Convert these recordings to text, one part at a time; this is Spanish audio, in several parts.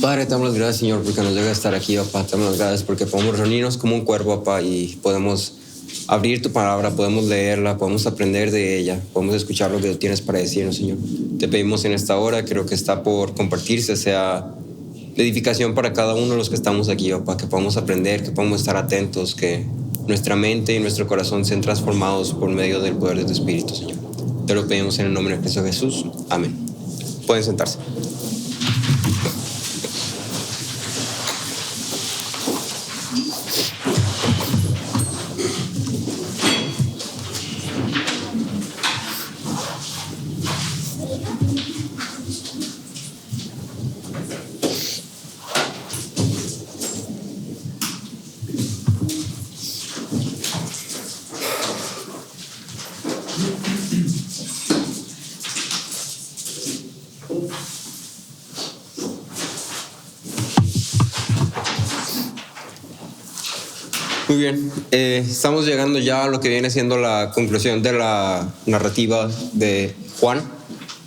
Padre, te damos las gracias, Señor, porque nos debe estar aquí, papá. Te damos las gracias porque podemos reunirnos como un cuerpo, papá, y podemos abrir tu palabra, podemos leerla, podemos aprender de ella, podemos escuchar lo que tú tienes para decirnos, Señor. Te pedimos en esta hora, creo que está por compartirse, sea de edificación para cada uno de los que estamos aquí, papá, que podamos aprender, que podamos estar atentos, que nuestra mente y nuestro corazón sean transformados por medio del poder de tu Espíritu, Señor. Te lo pedimos en el nombre de Cristo Jesús. Amén. Pueden sentarse. Muy bien, estamos llegando ya a lo que viene siendo la conclusión de la narrativa de Juan.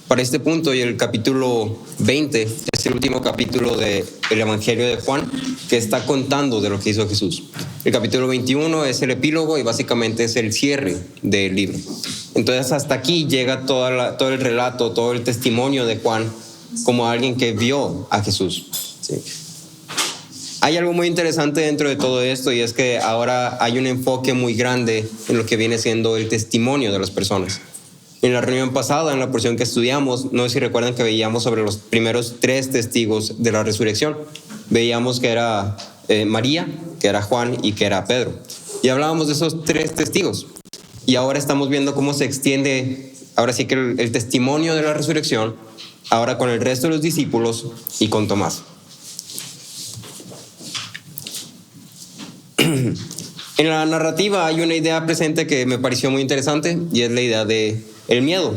Para este punto y el capítulo 20 es el último capítulo del Evangelio de Juan que está contando de lo que hizo Jesús. El capítulo 21 es el epílogo y básicamente es el cierre del libro. Entonces hasta aquí llega todo el relato, todo el testimonio de Juan como alguien que vio a Jesús. ¿Sí? Hay algo muy interesante dentro de todo esto y es que ahora hay un enfoque muy grande en lo que viene siendo el testimonio de las personas. En la reunión pasada, en la porción que estudiamos, no sé si recuerdan que veíamos sobre los primeros 3 testigos de la resurrección. Veíamos que era María, que era Juan y que era Pedro. Y hablábamos de esos 3 testigos. Y ahora estamos viendo cómo se extiende, ahora sí que el testimonio de la resurrección, ahora con el resto de los discípulos y con Tomás. En la narrativa hay una idea presente que me pareció muy interesante y es la idea de el miedo.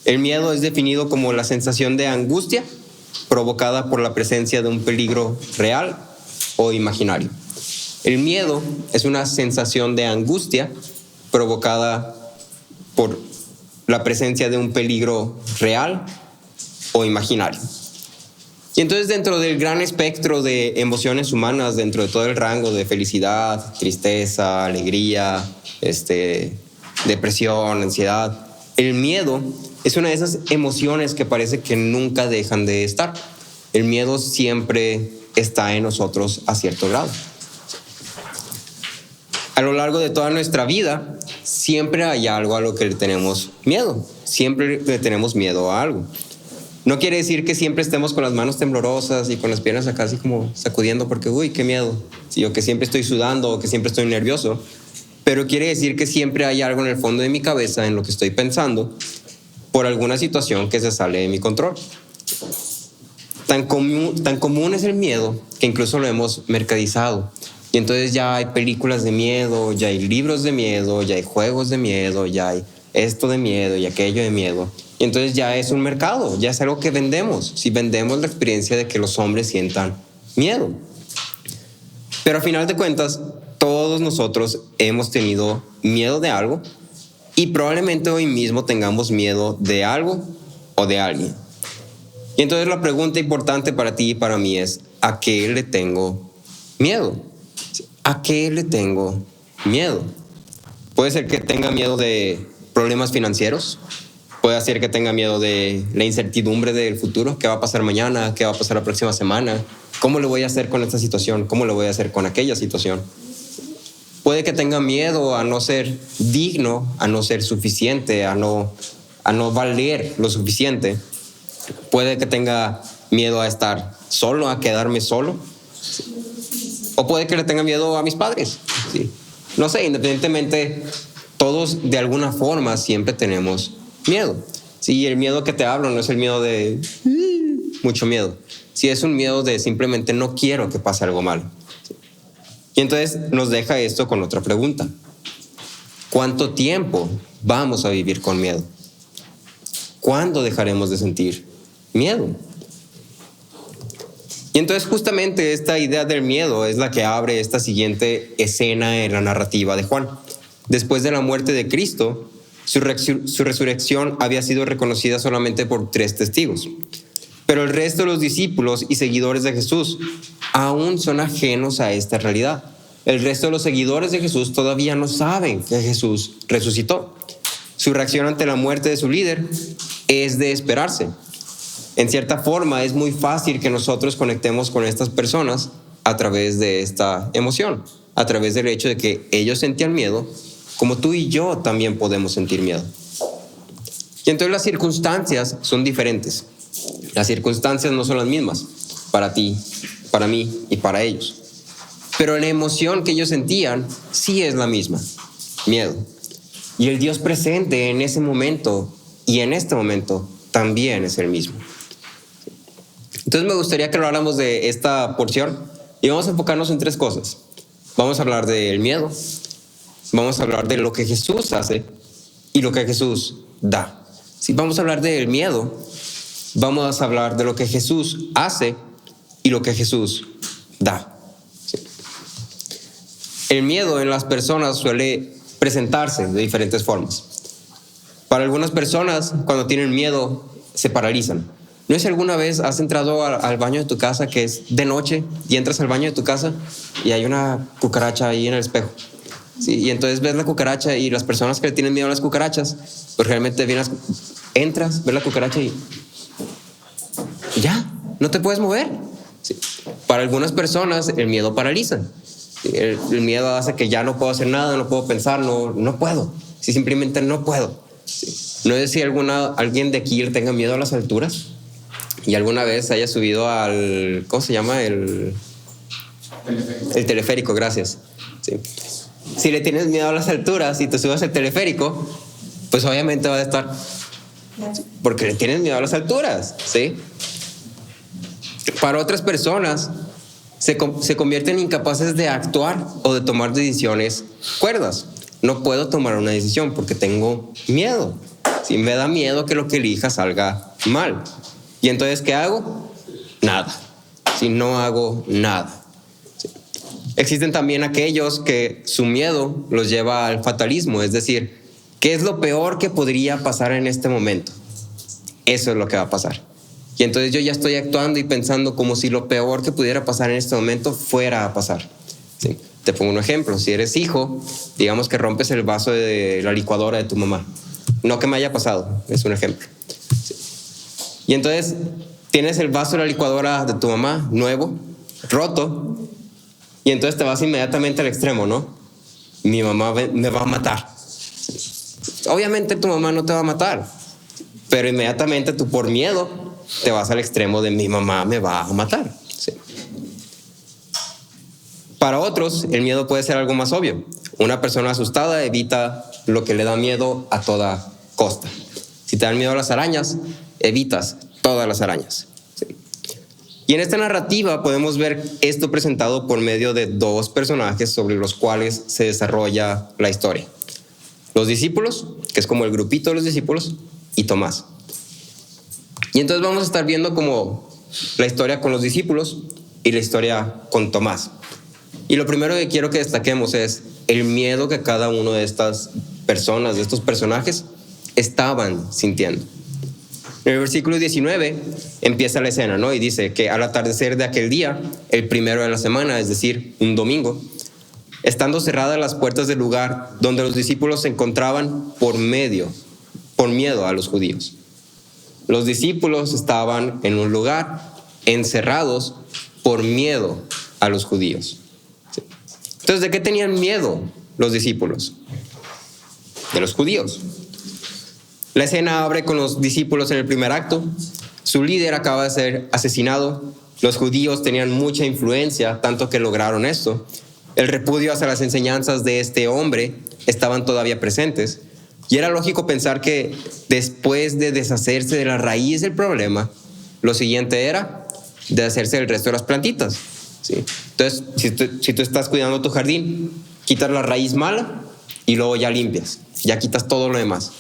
El miedo es definido como la sensación de angustia provocada por la presencia de un peligro real o imaginario. El miedo es una sensación de angustia provocada por la presencia de un peligro real o imaginario. Y entonces dentro del gran espectro de emociones humanas, dentro de todo el rango de felicidad, tristeza, alegría, depresión, ansiedad, el miedo es una de esas emociones que parece que nunca dejan de estar. El miedo siempre está en nosotros a cierto grado. A lo largo de toda nuestra vida, siempre hay algo a lo que le tenemos miedo. Siempre le tenemos miedo a algo. No quiere decir que siempre estemos con las manos temblorosas y con las piernas acá así como sacudiendo porque, uy, qué miedo. Sí, o que siempre estoy sudando o que siempre estoy nervioso. Pero quiere decir que siempre hay algo en el fondo de mi cabeza en lo que estoy pensando por alguna situación que se sale de mi control. Tan común es el miedo que incluso lo hemos mercadizado. Y entonces ya hay películas de miedo, ya hay libros de miedo, ya hay juegos de miedo, ya hay esto de miedo y aquello de miedo. Y entonces ya es un mercado, ya es algo que vendemos. Si vendemos la experiencia de que los hombres sientan miedo. Pero al final de cuentas, todos nosotros hemos tenido miedo de algo y probablemente hoy mismo tengamos miedo de algo o de alguien. Y entonces la pregunta importante para ti y para mí es, ¿a qué le tengo miedo? ¿A qué le tengo miedo? Puede ser que tenga miedo de problemas financieros. Puede ser que tenga miedo de la incertidumbre del futuro. ¿Qué va a pasar mañana? ¿Qué va a pasar la próxima semana? ¿Cómo le voy a hacer con esta situación? ¿Cómo le voy a hacer con aquella situación? Puede que tenga miedo a no ser digno, a no ser suficiente, a no valer lo suficiente. Puede que tenga miedo a estar solo, a quedarme solo. O puede que le tenga miedo a mis padres. Sí. No sé, independientemente, todos de alguna forma siempre tenemos miedo. Sí, el miedo que te hablo no es el miedo de mucho miedo. Sí, es un miedo de simplemente no quiero que pase algo malo. Y entonces nos deja esto con otra pregunta. ¿Cuánto tiempo vamos a vivir con miedo? ¿Cuándo dejaremos de sentir miedo? Y entonces justamente esta idea del miedo es la que abre esta siguiente escena en la narrativa de Juan. Después de la muerte de Cristo, su resurrección había sido reconocida solamente por 3 testigos. Pero el resto de los discípulos y seguidores de Jesús aún son ajenos a esta realidad. El resto de los seguidores de Jesús todavía no saben que Jesús resucitó. Su reacción ante la muerte de su líder es de esperarse. En cierta forma, es muy fácil que nosotros conectemos con estas personas a través de esta emoción, a través del hecho de que ellos sentían miedo, como tú y yo también podemos sentir miedo. Y entonces las circunstancias son diferentes. Las circunstancias no son las mismas para ti, para mí y para ellos. Pero la emoción que ellos sentían sí es la misma, miedo. Y el Dios presente en ese momento y en este momento también es el mismo. Entonces me gustaría que habláramos de esta porción y vamos a enfocarnos en 3 cosas. Vamos a hablar del miedo, vamos a hablar de lo que Jesús hace y lo que Jesús da. Si vamos a hablar del miedo, vamos a hablar de lo que Jesús hace y lo que Jesús da. Sí. El miedo en las personas suele presentarse de diferentes formas. Para algunas personas, cuando tienen miedo, se paralizan. ¿No es si alguna vez has entrado al baño de tu casa que es de noche y entras al baño de tu casa y hay una cucaracha ahí en el espejo? Sí, y entonces ves la cucaracha y las personas que le tienen miedo a las cucarachas, pues realmente entras, ves la cucaracha y ya, no te puedes mover. Sí. Para algunas personas el miedo paraliza. El miedo hace que ya no puedo hacer nada, no puedo pensar, no puedo. Sí, simplemente no puedo. Sí. No sé si alguien de aquí tenga miedo a las alturas y alguna vez haya subido al, ¿cómo se llama? El teleférico, gracias. Sí. Si le tienes miedo a las alturas y te subes al teleférico, pues obviamente va a estar, porque le tienes miedo a las alturas, ¿sí? Para otras personas se convierten incapaces de actuar o de tomar decisiones cuerdas. No puedo tomar una decisión porque tengo miedo. Si me da miedo que lo que elija salga mal. ¿Y entonces qué hago? Nada. Si no hago nada. Sí. Existen también aquellos que su miedo los lleva al fatalismo, es decir, ¿qué es lo peor que podría pasar en este momento? Eso es lo que va a pasar. Y entonces yo ya estoy actuando y pensando como si lo peor que pudiera pasar en este momento fuera a pasar. Sí. Te pongo un ejemplo. Si eres hijo, digamos que rompes el vaso de la licuadora de tu mamá. No que me haya pasado, es un ejemplo. Sí. Y entonces tienes el vaso de la licuadora de tu mamá, nuevo, roto, y entonces te vas inmediatamente al extremo, ¿no? Mi mamá me va a matar. Sí. Obviamente tu mamá no te va a matar, pero inmediatamente tú por miedo te vas al extremo de mi mamá me va a matar. Sí. Para otros, el miedo puede ser algo más obvio. Una persona asustada evita lo que le da miedo a toda costa. Si te dan miedo a las arañas, evitas todas las arañas. Sí. Y en esta narrativa podemos ver esto presentado por medio de 2 personajes sobre los cuales se desarrolla la historia. Los discípulos, que es como el grupito de los discípulos, y Tomás. Y entonces vamos a estar viendo como la historia con los discípulos y la historia con Tomás. Y lo primero que quiero que destaquemos es el miedo que cada uno de estas personas, de estos personajes, estaban sintiendo. En el versículo 19 empieza la escena, ¿no? Y dice que al atardecer de aquel día, el primero de la semana, es decir, un domingo, estando cerradas las puertas del lugar donde los discípulos se encontraban por miedo a los judíos. Los discípulos estaban en un lugar encerrados por miedo a los judíos. Entonces, ¿de qué tenían miedo los discípulos? De los judíos. La escena abre con los discípulos en el primer acto. Su líder acaba de ser asesinado. Los judíos tenían mucha influencia, tanto que lograron esto. El repudio hacia las enseñanzas de este hombre estaban todavía presentes. Y era lógico pensar que después de deshacerse de la raíz del problema, lo siguiente era deshacerse del resto de las plantitas. ¿Sí? Entonces, si tú estás cuidando tu jardín, quitas la raíz mala y luego ya limpias, ya quitas todo lo demás.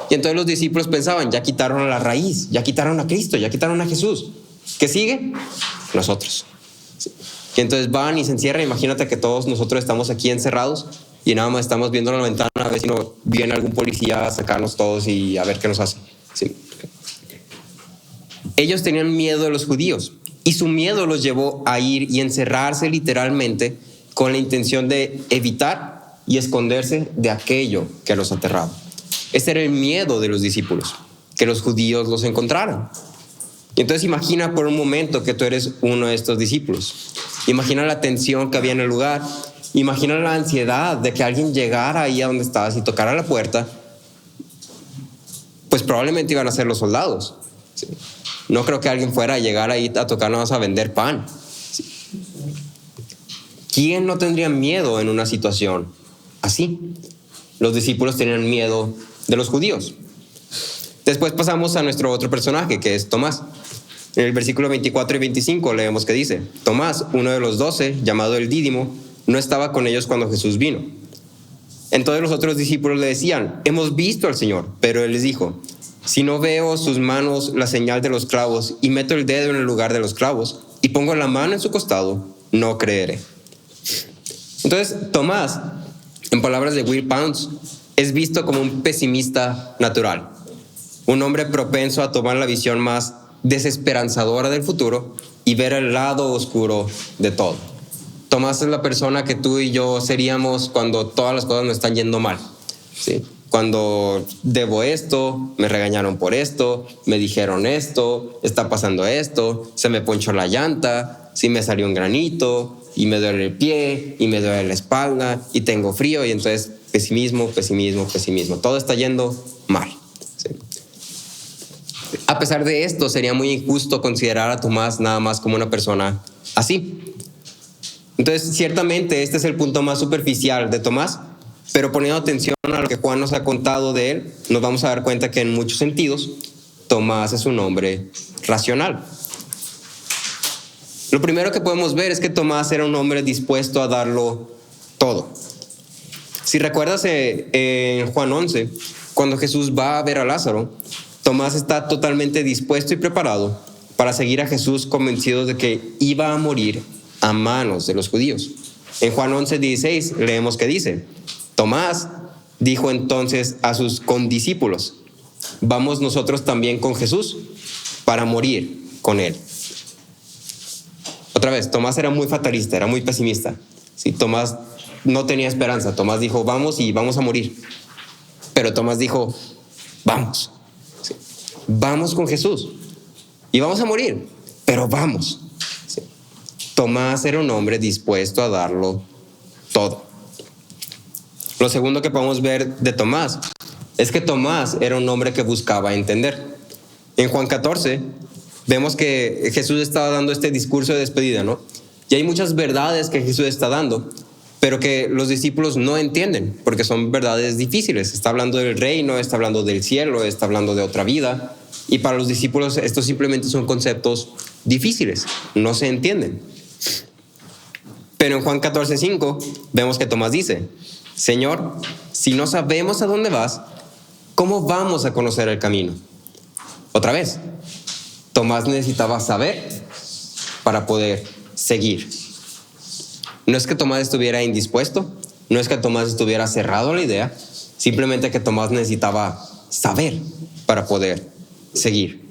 Y entonces los discípulos pensaban, ya quitaron a la raíz, ya quitaron a Cristo, ya quitaron a Jesús. ¿Qué sigue? Nosotros. ¿Sí? Y entonces van y se encierran. Imagínate que todos nosotros estamos aquí encerrados y nada más estamos viendo la ventana a ver si no viene algún policía a sacarnos todos y a ver qué nos hace. ¿Sí? Ellos tenían miedo de los judíos y su miedo los llevó a ir y encerrarse literalmente con la intención de evitar y esconderse de aquello que los aterraba. Ese era el miedo de los discípulos, que los judíos los encontraran. Y entonces imagina por un momento que tú eres uno de estos discípulos. Imagina la tensión que había en el lugar. Imagina la ansiedad de que alguien llegara ahí a donde estabas y tocara la puerta. Pues probablemente iban a ser los soldados. ¿Sí? No creo que alguien fuera a llegar ahí a tocar nada más a vender pan. ¿Sí? ¿Quién no tendría miedo en una situación así? Los discípulos tenían miedo de los judíos. Después pasamos a nuestro otro personaje, que es Tomás. En el versículo 24 y 25 leemos que dice: Tomás, uno de los 12, llamado el Dídimo, no estaba con ellos cuando Jesús vino. Entonces los otros discípulos le decían: hemos visto al Señor. Pero él les dijo: si no veo sus manos la señal de los clavos, y meto el dedo en el lugar de los clavos, y pongo la mano en su costado, no creeré. Entonces Tomás, en palabras de Will Pounce, es visto como un pesimista natural, un hombre propenso a tomar la visión más desesperanzadora del futuro y ver el lado oscuro de todo. Tomás es la persona que tú y yo seríamos cuando todas las cosas nos están yendo mal, ¿sí? Cuando debo esto, me regañaron por esto, me dijeron esto, está pasando esto, se me ponchó la llanta, sí me salió un granito, y me duele el pie, y me duele la espalda, y tengo frío, y entonces pesimismo. Todo está yendo mal. ¿Sí? A pesar de esto, sería muy injusto considerar a Tomás nada más como una persona así. Entonces, ciertamente, este es el punto más superficial de Tomás, pero poniendo atención a lo que Juan nos ha contado de él, nos vamos a dar cuenta que en muchos sentidos, Tomás es un hombre racional. Lo primero que podemos ver es que Tomás era un hombre dispuesto a darlo todo. Si recuerdas en Juan 11, cuando Jesús va a ver a Lázaro, Tomás está totalmente dispuesto y preparado para seguir a Jesús, convencido de que iba a morir a manos de los judíos. En Juan 11:16 leemos que dice: Tomás dijo entonces a sus condiscípulos: ¿vamos nosotros también con Jesús para morir con él? Otra vez, Tomás era muy fatalista, era muy pesimista. ¿Sí? Tomás no tenía esperanza. Tomás dijo: vamos y vamos a morir. Pero Tomás dijo: vamos. ¿Sí? Vamos con Jesús. Y vamos a morir, pero vamos. ¿Sí? Tomás era un hombre dispuesto a darlo todo. Lo segundo que podemos ver de Tomás es que Tomás era un hombre que buscaba entender. En Juan 14 vemos que Jesús estaba dando este discurso de despedida, ¿no? Y hay muchas verdades que Jesús está dando, pero que los discípulos no entienden, porque son verdades difíciles. Está hablando del reino, está hablando del cielo, está hablando de otra vida. Y para los discípulos estos simplemente son conceptos difíciles, no se entienden. Pero en Juan 14:5 vemos que Tomás dice: Señor, si no sabemos a dónde vas, ¿cómo vamos a conocer el camino? Otra vez, Tomás necesitaba saber para poder seguir. No es que Tomás estuviera indispuesto, no es que Tomás estuviera cerrado a la idea, simplemente que Tomás necesitaba saber para poder seguir.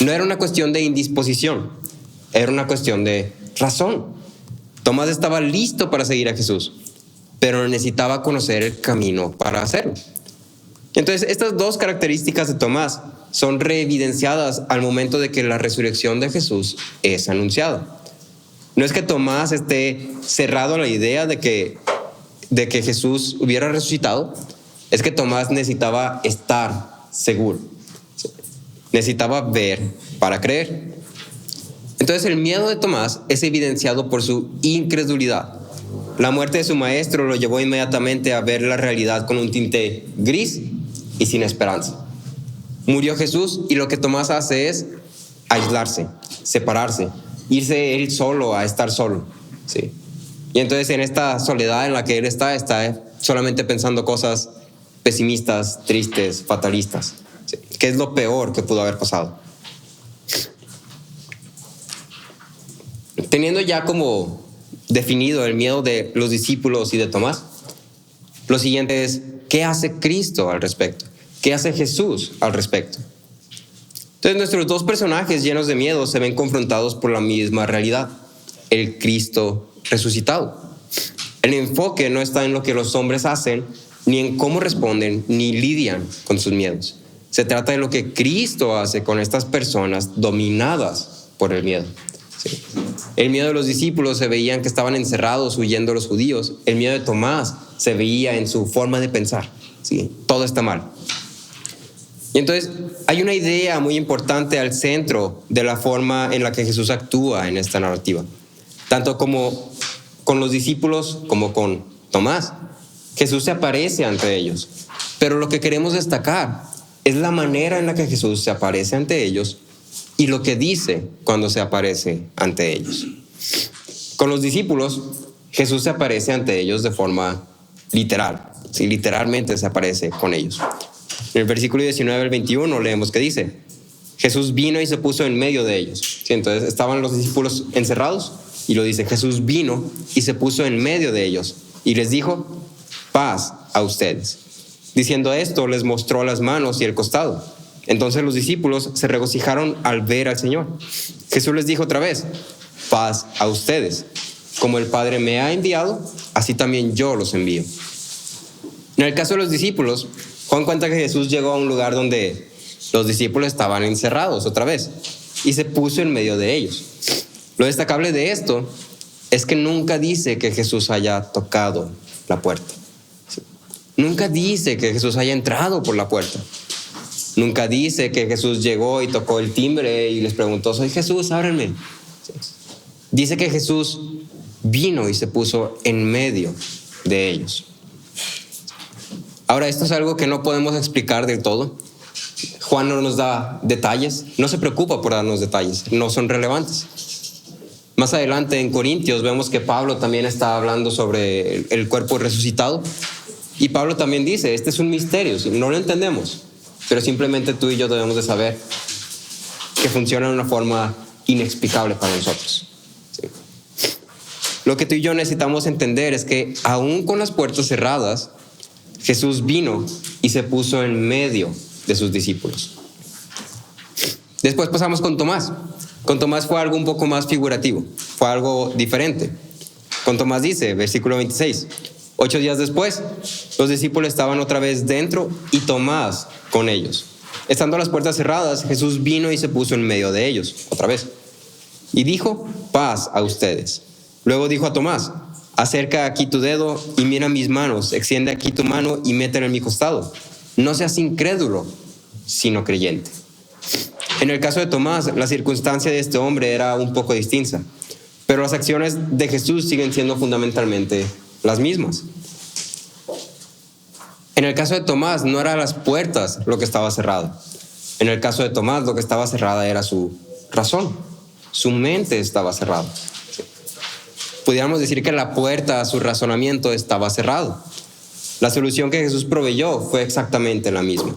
No era una cuestión de indisposición, era una cuestión de razón. Tomás estaba listo para seguir a Jesús, pero necesitaba conocer el camino para hacerlo. Entonces, estas dos características de Tomás son reevidenciadas al momento de que la resurrección de Jesús es anunciada. No es que Tomás esté cerrado a la idea de que Jesús hubiera resucitado, es que Tomás necesitaba estar seguro. Necesitaba ver para creer. Entonces, el miedo de Tomás es evidenciado por su incredulidad. La muerte de su maestro lo llevó inmediatamente a ver la realidad con un tinte gris y sin esperanza. Murió Jesús y lo que Tomás hace es aislarse, separarse, irse él solo a estar solo. ¿Sí? Y entonces en esta soledad en la que él está solamente pensando cosas pesimistas, tristes, fatalistas. ¿Sí? Que es lo peor que pudo haber pasado. Teniendo ya como definido el miedo de los discípulos y de Tomás, lo siguiente es: ¿qué hace Cristo al respecto? ¿Qué hace Jesús al respecto? Entonces nuestros dos personajes llenos de miedo se ven confrontados por la misma realidad, el Cristo resucitado. El enfoque no está en lo que los hombres hacen, ni en cómo responden, ni lidian con sus miedos. Se trata de lo que Cristo hace con estas personas dominadas por el miedo. Sí. El miedo de los discípulos se veían que estaban encerrados huyendo de los judíos. El miedo de Tomás se veía en su forma de pensar. Sí, todo está mal. Y entonces hay una idea muy importante al centro de la forma en la que Jesús actúa en esta narrativa. Tanto como con los discípulos como con Tomás. Jesús se aparece ante ellos. Pero lo que queremos destacar es la manera en la que Jesús se aparece ante ellos y lo que dice cuando se aparece ante ellos. Con los discípulos, Jesús se aparece ante ellos de forma literal. Sí, literalmente se aparece con ellos. En el versículo 19 al 21 leemos que dice: Jesús vino y se puso en medio de ellos. Sí, entonces estaban los discípulos encerrados y lo dice: Jesús vino y se puso en medio de ellos y les dijo: paz a ustedes. Diciendo esto, les mostró las manos y el costado. Entonces los discípulos se regocijaron al ver al Señor. Jesús les dijo otra vez: paz a ustedes. Como el Padre me ha enviado, así también yo los envío. En el caso de los discípulos, Juan cuenta que Jesús llegó a un lugar donde los discípulos estaban encerrados otra vez y se puso en medio de ellos. Lo destacable de esto es que nunca dice que Jesús haya tocado la puerta. Nunca dice que Jesús haya entrado por la puerta. Nunca dice que Jesús llegó y tocó el timbre y les preguntó: soy Jesús, ábranme. Dice que Jesús vino y se puso en medio de ellos. Ahora, esto es algo que no podemos explicar del todo. Juan no nos da detalles, no se preocupa por darnos detalles, no son relevantes. Más adelante en Corintios vemos que Pablo también está hablando sobre el cuerpo resucitado. Y Pablo también dice: este es un misterio, no lo entendemos, pero simplemente tú y yo debemos de saber que funciona de una forma inexplicable para nosotros. Sí. Lo que tú y yo necesitamos entender es que aún con las puertas cerradas, Jesús vino y se puso en medio de sus discípulos. Después pasamos con Tomás. Con Tomás fue algo un poco más figurativo, fue algo diferente. Con Tomás dice, versículo 26, 8 días después, los discípulos estaban otra vez dentro y Tomás con ellos. Estando las puertas cerradas, Jesús vino y se puso en medio de ellos, otra vez. Y dijo: paz a ustedes. Luego dijo a Tomás: acerca aquí tu dedo y mira mis manos, extiende aquí tu mano y métela en mi costado. No seas incrédulo, sino creyente. En el caso de Tomás, la circunstancia de este hombre era un poco distinta, pero las acciones de Jesús siguen siendo fundamentalmente las mismas. En el caso de Tomás, no eran las puertas lo que estaba cerrado. En el caso de Tomás, lo que estaba cerrada era su razón. Su mente estaba cerrada. Pudiéramos decir que la puerta a su razonamiento estaba cerrada. La solución que Jesús proveyó fue exactamente la misma.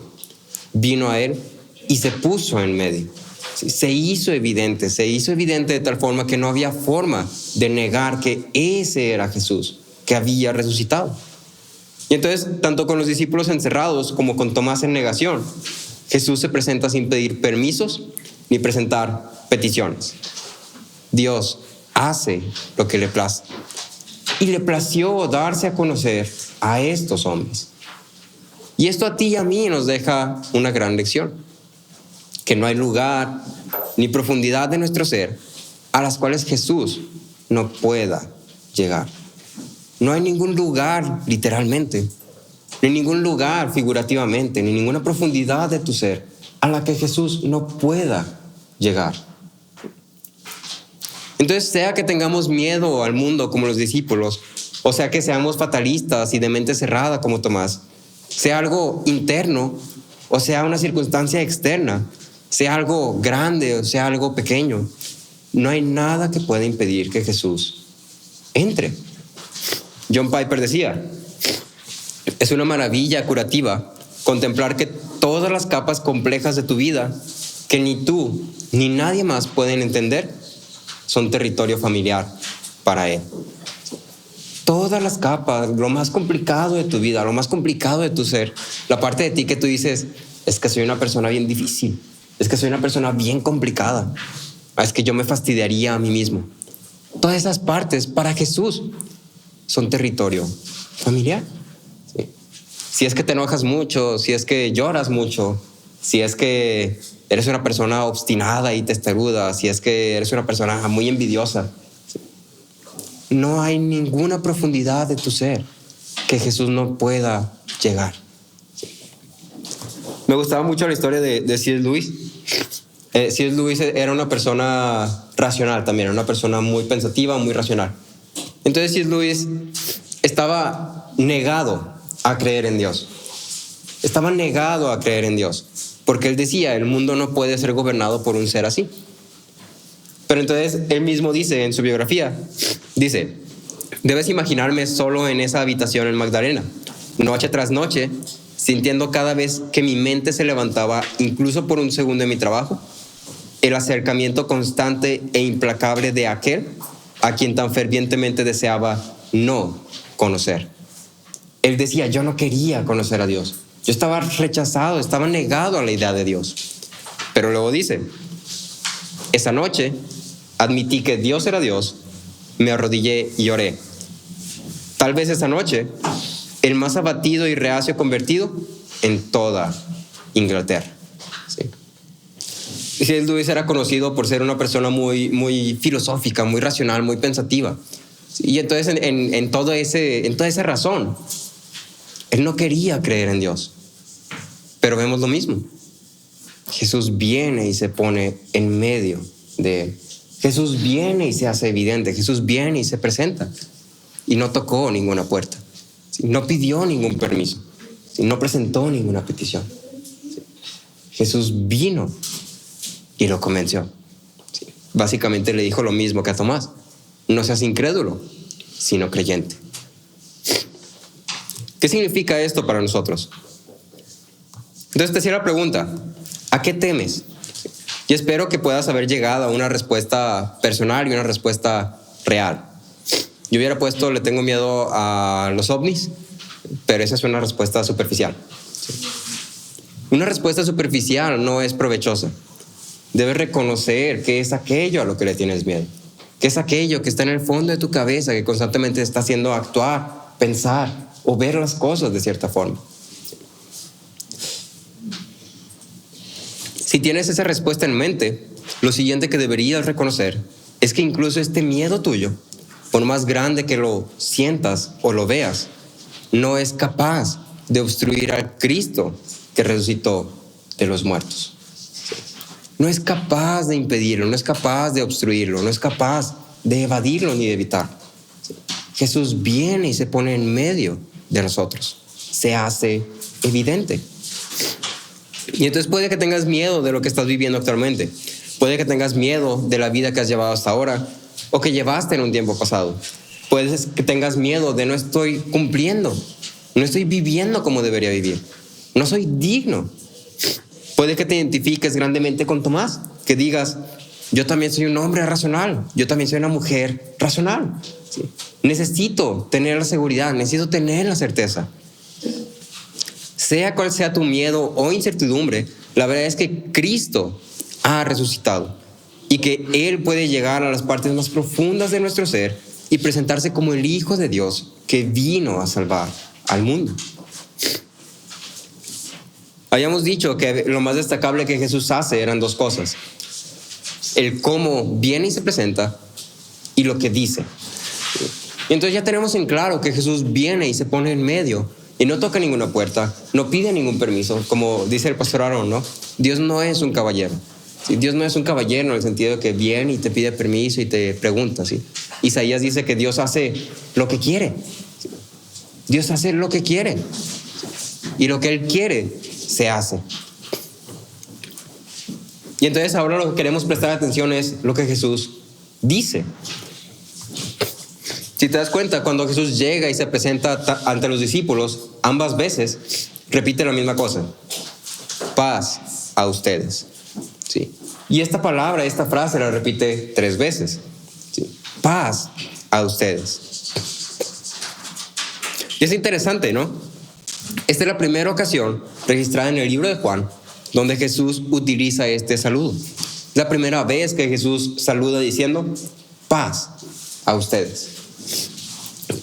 Vino a él y se puso en medio. Se hizo evidente de tal forma que no había forma de negar que ese era Jesús, que había resucitado. Y entonces, tanto con los discípulos encerrados como con Tomás en negación, Jesús se presenta sin pedir permisos ni presentar peticiones. Dios hace lo que le place. Y le plació darse a conocer a estos hombres. Y esto a ti y a mí nos deja una gran lección: que no hay lugar ni profundidad de nuestro ser a las cuales Jesús no pueda llegar. No hay ningún lugar literalmente, ni ningún lugar figurativamente, ni ninguna profundidad de tu ser a la que Jesús no pueda llegar. Entonces, sea que tengamos miedo al mundo como los discípulos, o sea que seamos fatalistas y de mente cerrada como Tomás, sea algo interno o sea una circunstancia externa, sea algo grande o sea algo pequeño, no hay nada que pueda impedir que Jesús entre. John Piper decía: es una maravilla curativa contemplar que todas las capas complejas de tu vida, que ni tú ni nadie más pueden entender, son territorio familiar para Él. Todas las capas, lo más complicado de tu vida, lo más complicado de tu ser, la parte de ti que tú dices: es que soy una persona bien difícil, Es que soy una persona bien complicada. Es que yo me fastidiaría a mí mismo. Todas esas partes para Jesús son territorio familiar. ¿Sí? Si es que te enojas mucho, si es que lloras mucho, si es que eres una persona obstinada y testaruda, si es que eres una persona muy envidiosa, ¿sí? No hay ninguna profundidad de tu ser que Jesús no pueda llegar. ¿Sí? Me gustaba mucho la historia de C.S. Lewis. C.S. Lewis era una persona racional también, era una persona muy pensativa, muy racional. Entonces C.S. Lewis estaba negado a creer en Dios. Estaba negado a creer en Dios, porque él decía, el mundo no puede ser gobernado por un ser así. Pero entonces él mismo dice en su biografía, dice, debes imaginarme solo en esa habitación en Magdalena, noche tras noche, sintiendo cada vez que mi mente se levantaba, incluso por un segundo en mi trabajo, el acercamiento constante e implacable de aquel a quien tan fervientemente deseaba no conocer. Él decía, yo no quería conocer a Dios. Yo estaba rechazado, estaba negado a la idea de Dios. Pero luego dice, esa noche admití que Dios era Dios, me arrodillé y oré. Tal vez esa noche, el más abatido y reacio convertido en toda Inglaterra. ¿Sí? C.S. Lewis era conocido por ser una persona muy filosófica, muy racional, muy pensativa. Y entonces en toda esa razón, él no quería creer en Dios. Pero vemos lo mismo. Jesús viene y se pone en medio de él. Jesús viene y se hace evidente. Jesús viene y se presenta. Y no tocó ninguna puerta. No pidió ningún permiso. No presentó ninguna petición. Jesús vino y lo convenció. Básicamente le dijo lo mismo que a Tomás. No seas incrédulo, sino creyente. ¿Qué significa esto para nosotros? Entonces te hacía la pregunta, ¿a qué temes? Y espero que puedas haber llegado a una respuesta personal y una respuesta real. Yo hubiera puesto, le tengo miedo a los ovnis, pero esa es una respuesta superficial. Una respuesta superficial no es provechosa. Debes reconocer qué es aquello a lo que le tienes miedo. ¿Qué es aquello que está en el fondo de tu cabeza que constantemente está haciendo actuar, pensar o ver las cosas de cierta forma? Si tienes esa respuesta en mente, lo siguiente que deberías reconocer es que incluso este miedo tuyo, por más grande que lo sientas o lo veas, no es capaz de obstruir al Cristo que resucitó de los muertos. No es capaz de impedirlo, no es capaz de obstruirlo, no es capaz de evadirlo ni de evitarlo. Jesús viene y se pone en medio de nosotros, se hace evidente. Y entonces puede que tengas miedo de lo que estás viviendo actualmente, puede que tengas miedo de la vida que has llevado hasta ahora o que llevaste en un tiempo pasado. Puede que tengas miedo de no estoy cumpliendo, no estoy viviendo como debería vivir, no soy digno. Puede que te identifiques grandemente con Tomás, que digas, yo también soy un hombre racional, yo también soy una mujer racional. ¿Sí? Necesito tener la seguridad, necesito tener la certeza. Sea cual sea tu miedo o incertidumbre, la verdad es que Cristo ha resucitado y que Él puede llegar a las partes más profundas de nuestro ser y presentarse como el Hijo de Dios que vino a salvar al mundo. Habíamos dicho que lo más destacable que Jesús hace eran dos cosas: el cómo viene y se presenta y lo que dice. Y entonces ya tenemos en claro que Jesús viene y se pone en medio y no toca ninguna puerta, no pide ningún permiso, como dice el pastor Aarón, ¿no? Dios no es un caballero. ¿Sí? Dios no es un caballero en el sentido de que viene y te pide permiso y te pregunta, ¿sí? Isaías dice que Dios hace lo que quiere. ¿Sí? Dios hace lo que quiere. Y lo que Él quiere se hace. Y entonces ahora lo que queremos prestar atención es lo que Jesús dice. Si te das cuenta, cuando Jesús llega y se presenta ante los discípulos, ambas veces repite la misma cosa: paz a ustedes. ¿Sí? Y esta palabra, esta frase la repite 3 veces. ¿Sí? Paz a ustedes. Y es interesante, ¿no? Esta es la primera ocasión registrada en el libro de Juan donde Jesús utiliza este saludo. La primera vez que Jesús saluda diciendo, paz a ustedes.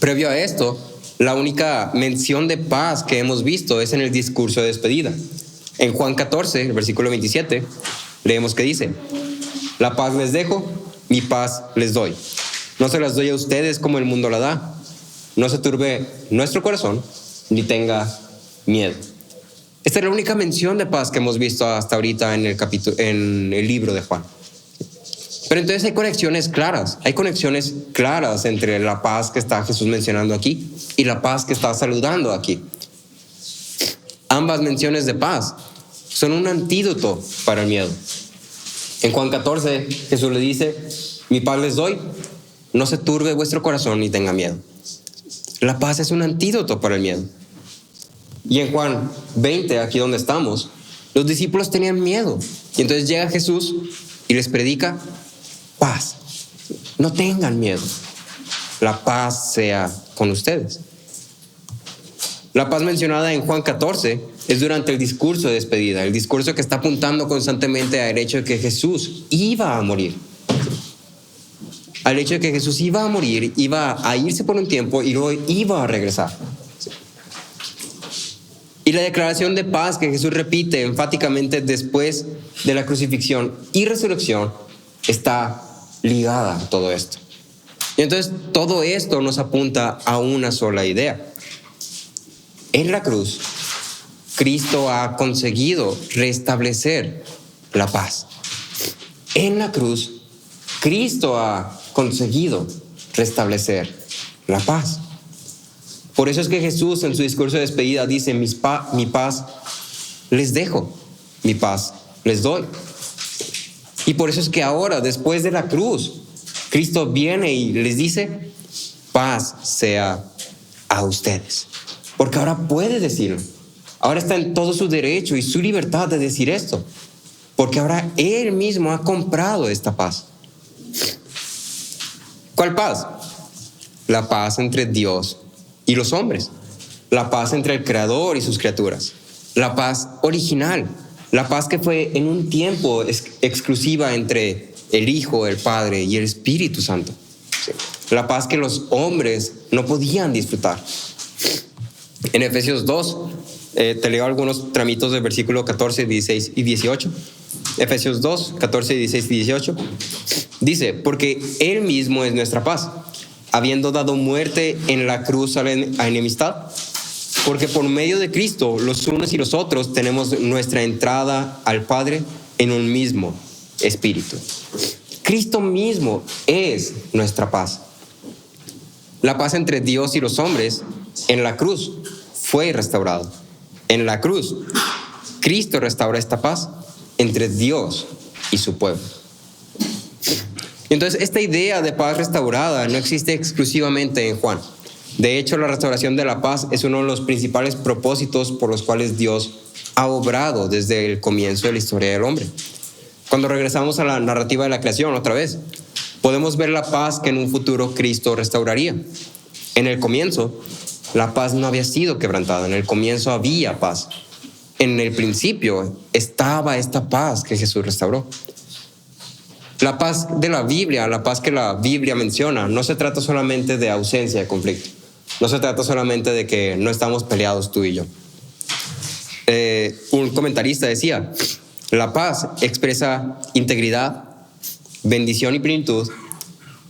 Previo a esto, la única mención de paz que hemos visto es en el discurso de despedida. En Juan 14, el versículo 27, leemos que dice, la paz les dejo, mi paz les doy. No se las doy a ustedes como el mundo la da. No se turbe nuestro corazón, ni tenga miedo. Esta es la única mención de paz que hemos visto hasta ahorita en el libro de Juan. Pero entonces hay conexiones claras entre la paz que está Jesús mencionando aquí y la paz que está saludando aquí. Ambas menciones de paz son un antídoto para el miedo. En Juan 14, Jesús le dice, mi paz les doy, no se turbe vuestro corazón ni tenga miedo. La paz es un antídoto para el miedo. Y en Juan 20, aquí donde estamos, los discípulos tenían miedo. Y entonces llega Jesús y les predica paz. No tengan miedo. La paz sea con ustedes. La paz mencionada en Juan 14 es durante el discurso de despedida, el discurso que está apuntando constantemente al hecho de que Jesús iba a morir. Al hecho de que Jesús iba a morir, iba a irse por un tiempo y luego iba a regresar. Y la declaración de paz que Jesús repite enfáticamente después de la crucifixión y resurrección está ligada a todo esto. Y entonces todo esto nos apunta a una sola idea. En la cruz, Cristo ha conseguido restablecer la paz. En la cruz, Cristo ha conseguido restablecer la paz. Por eso es que Jesús en su discurso de despedida dice, mi paz les dejo, mi paz les doy. Y por eso es que ahora, después de la cruz, Cristo viene y les dice, paz sea a ustedes. Porque ahora puede decirlo. Ahora está en todo su derecho y su libertad de decir esto. Porque ahora Él mismo ha comprado esta paz. ¿Cuál paz? La paz entre Dios y los hombres. La paz entre el Creador y sus criaturas. La paz original. La paz que fue en un tiempo exclusiva entre el Hijo, el Padre y el Espíritu Santo. La paz que los hombres no podían disfrutar. En Efesios 2, te leo algunos tramitos del versículo 14, 16 y 18. Efesios 2, 14, 16 y 18. Dice, porque Él mismo es nuestra paz, habiendo dado muerte en la cruz a la enemistad, porque por medio de Cristo los unos y los otros tenemos nuestra entrada al Padre en un mismo espíritu. Cristo mismo es nuestra paz. La paz entre Dios y los hombres en la cruz fue restaurada. En la cruz, Cristo restaura esta paz entre Dios y su pueblo. Entonces, esta idea de paz restaurada no existe exclusivamente en Juan. De hecho, la restauración de la paz es uno de los principales propósitos por los cuales Dios ha obrado desde el comienzo de la historia del hombre. Cuando regresamos a la narrativa de la creación otra vez, podemos ver la paz que en un futuro Cristo restauraría. En el comienzo, la paz no había sido quebrantada. En el comienzo había paz. En el principio estaba esta paz que Jesús restauró. La paz de la Biblia, la paz que la Biblia menciona, no se trata solamente de ausencia de conflicto. No se trata solamente de que no estamos peleados tú y yo. Un comentarista decía, la paz expresa integridad, bendición y plenitud,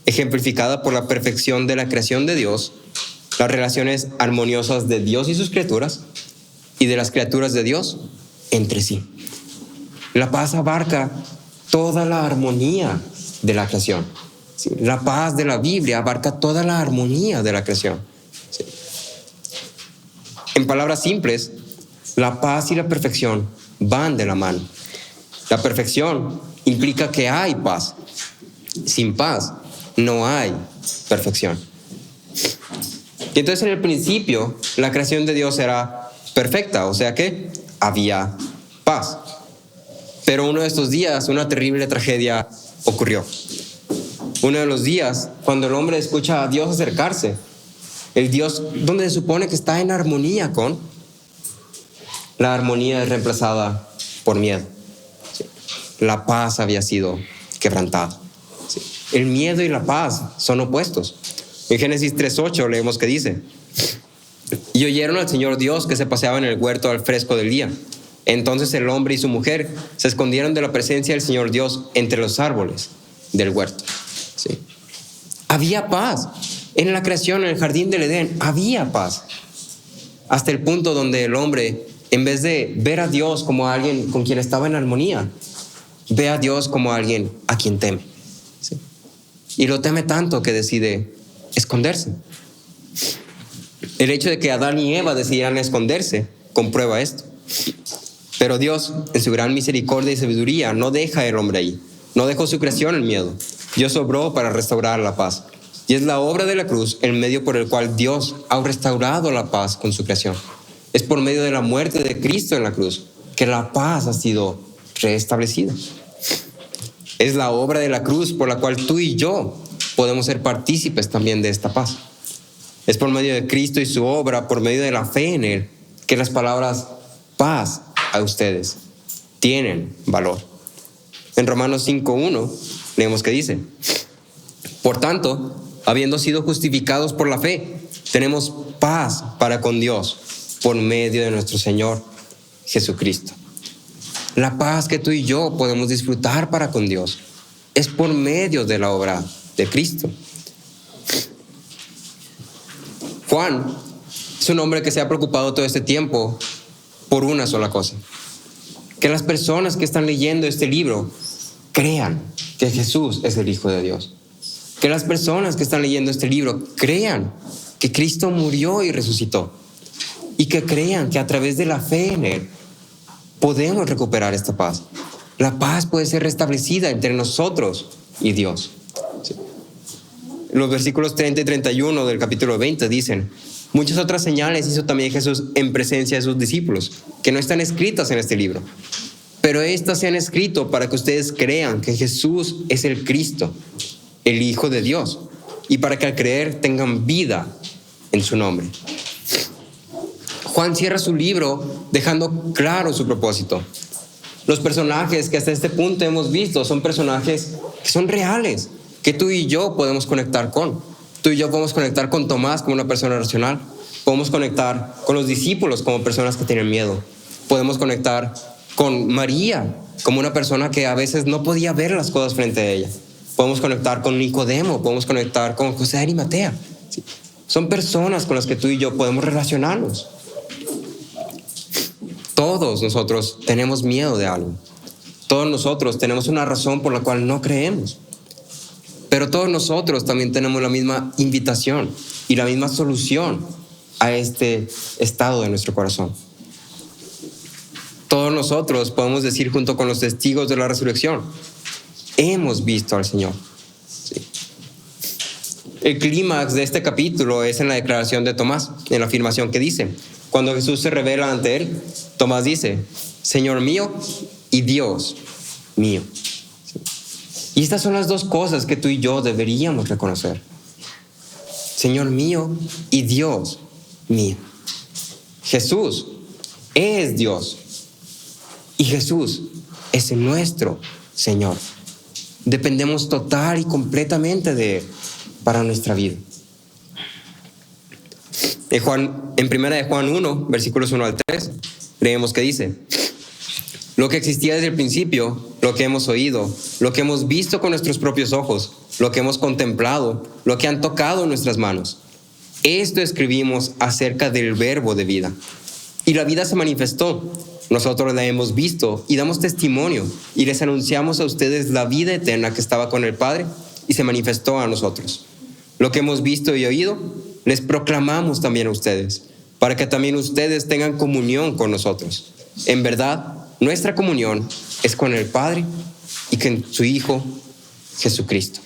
ejemplificada por la perfección de la creación de Dios, las relaciones armoniosas de Dios y sus criaturas, y de las criaturas de Dios entre sí. La paz abarca toda la armonía de la creación. ¿Sí? La paz de la Biblia abarca toda la armonía de la creación. ¿Sí? En palabras simples, la paz y la perfección van de la mano. La perfección implica que hay paz. Sin paz no hay perfección. Y entonces en el principio la creación de Dios era perfecta, o sea que había paz. Pero uno de estos días una terrible tragedia ocurrió. Uno de los días cuando el hombre escucha a Dios acercarse, el Dios donde se supone que está en armonía con, la armonía es reemplazada por miedo. ¿Sí? La paz había sido quebrantada. ¿Sí? El miedo y la paz son opuestos. En Génesis 3:8 leemos que dice: y oyeron al Señor Dios que se paseaba en el huerto al fresco del día. Entonces el hombre y su mujer se escondieron de la presencia del Señor Dios entre los árboles del huerto. ¿Sí? Había paz. En la creación, en el jardín del Edén, había paz. Hasta el punto donde el hombre, en vez de ver a Dios como alguien con quien estaba en armonía, ve a Dios como alguien a quien teme. ¿Sí? Y lo teme tanto que decide esconderse. El hecho de que Adán y Eva decidieran esconderse comprueba esto. Pero Dios, en su gran misericordia y sabiduría, no deja al hombre ahí. No dejó su creación en miedo. Dios obró para restaurar la paz. Y es la obra de la cruz el medio por el cual Dios ha restaurado la paz con su creación. Es por medio de la muerte de Cristo en la cruz que la paz ha sido restablecida. Es la obra de la cruz por la cual tú y yo podemos ser partícipes también de esta paz. Es por medio de Cristo y su obra, por medio de la fe en Él, que las palabras paz a ustedes tienen valor. En Romanos 5:1 leemos que dice: por tanto, habiendo sido justificados por la fe, tenemos paz para con Dios por medio de nuestro Señor Jesucristo. La paz que tú y yo podemos disfrutar para con Dios es por medio de la obra de Cristo. Juan es un hombre que se ha preocupado todo este tiempo por una sola cosa: que las personas que están leyendo este libro crean que Jesús es el Hijo de Dios. Que las personas que están leyendo este libro crean que Cristo murió y resucitó. Y que crean que a través de la fe en Él podemos recuperar esta paz. La paz puede ser restablecida entre nosotros y Dios. ¿Sí? Los versículos 30 y 31 del capítulo 20 dicen: muchas otras señales hizo también Jesús en presencia de sus discípulos, que no están escritas en este libro. Pero estas se han escrito para que ustedes crean que Jesús es el Cristo, el Hijo de Dios, y para que al creer tengan vida en su nombre. Juan cierra su libro dejando claro su propósito. Los personajes que hasta este punto hemos visto son personajes que son reales, que tú y yo podemos conectar con. Tú y yo podemos conectar con Tomás como una persona racional. Podemos conectar con los discípulos como personas que tienen miedo. Podemos conectar con María como una persona que a veces no podía ver las cosas frente a ella. Podemos conectar con Nicodemo, podemos conectar con José de Arimatea. ¿Sí? Son personas con las que tú y yo podemos relacionarnos. Todos nosotros tenemos miedo de algo. Todos nosotros tenemos una razón por la cual no creemos. Pero todos nosotros también tenemos la misma invitación y la misma solución a este estado de nuestro corazón. Todos nosotros podemos decir junto con los testigos de la resurrección: hemos visto al Señor. Sí. El clímax de este capítulo es en la declaración de Tomás, en la afirmación que dice: cuando Jesús se revela ante él, Tomás dice: Señor mío y Dios mío. Sí. Y estas son las dos cosas que tú y yo deberíamos reconocer: Señor mío y Dios mío. Jesús es Dios y Jesús es nuestro Señor. Dependemos total y completamente de Él para nuestra vida. En primera de Juan 1, versículos 1 al 3, leemos que dice: lo que existía desde el principio, lo que hemos oído, lo que hemos visto con nuestros propios ojos, lo que hemos contemplado, lo que han tocado nuestras manos. Esto escribimos acerca del verbo de vida. Y la vida se manifestó. Nosotros la hemos visto y damos testimonio y les anunciamos a ustedes la vida eterna que estaba con el Padre y se manifestó a nosotros. Lo que hemos visto y oído, les proclamamos también a ustedes, para que también ustedes tengan comunión con nosotros. En verdad, nuestra comunión es con el Padre y con su Hijo Jesucristo.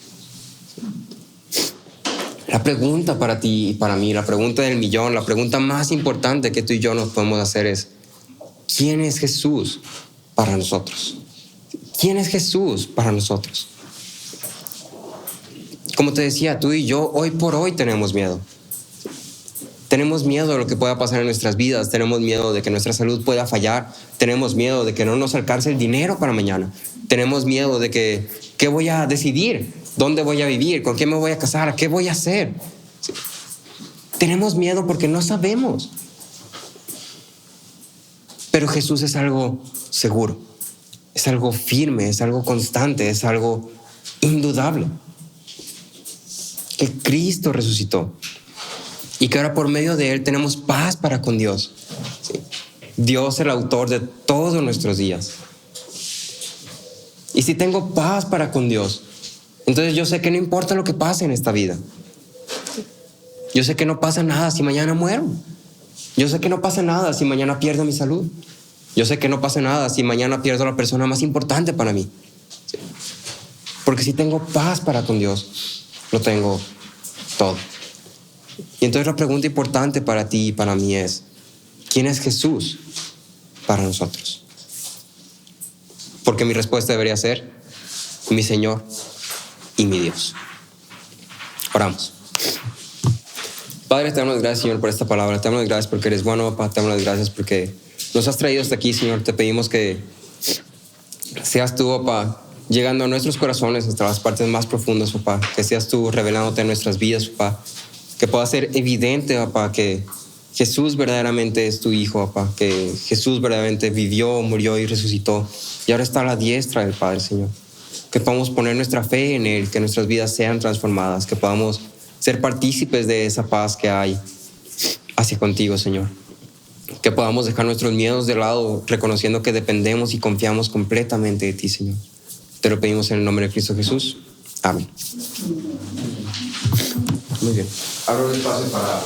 La pregunta para ti y para mí, la pregunta del millón, la pregunta más importante que tú y yo nos podemos hacer es: ¿quién es Jesús para nosotros? ¿Quién es Jesús para nosotros? Como te decía, tú y yo hoy por hoy tenemos miedo. Tenemos miedo de lo que pueda pasar en nuestras vidas, tenemos miedo de que nuestra salud pueda fallar, tenemos miedo de que no nos alcance el dinero para mañana, tenemos miedo de que qué voy a decidir, dónde voy a vivir, con quién me voy a casar, qué voy a hacer. Sí. Tenemos miedo porque no sabemos. Pero Jesús es algo seguro, es algo firme, es algo constante, es algo indudable. Que Cristo resucitó y que ahora por medio de Él tenemos paz para con Dios. ¿Sí? Dios es el autor de todos nuestros días. Y si tengo paz para con Dios, entonces yo sé que no importa lo que pase en esta vida. Yo sé que no pasa nada si mañana muero. Yo sé que no pasa nada si mañana pierdo mi salud. Yo sé que no pasa nada si mañana pierdo a la persona más importante para mí. ¿Sí? Porque si tengo paz para con Dios, lo tengo todo. Y entonces la pregunta importante para ti y para mí es, ¿quién es Jesús para nosotros? Porque mi respuesta debería ser, mi Señor y mi Dios. Oramos. Padre, te damos las gracias, Señor, por esta palabra. Te damos las gracias porque eres bueno, papá. Te damos las gracias porque nos has traído hasta aquí, Señor. Te pedimos que seas tú, papá, llegando a nuestros corazones, hasta las partes más profundas, papá. Que seas tú revelándote en nuestras vidas, papá. Que pueda ser evidente, papá, que Jesús verdaderamente es tu Hijo, papá. Que Jesús verdaderamente vivió, murió y resucitó. Y ahora está a la diestra del Padre, Señor. Que podamos poner nuestra fe en Él, que nuestras vidas sean transformadas, que podamos ser partícipes de esa paz que hay hacia contigo, Señor. Que podamos dejar nuestros miedos de lado, reconociendo que dependemos y confiamos completamente de ti, Señor. Te lo pedimos en el nombre de Cristo Jesús. Amén. Muy bien. Abro el espacio para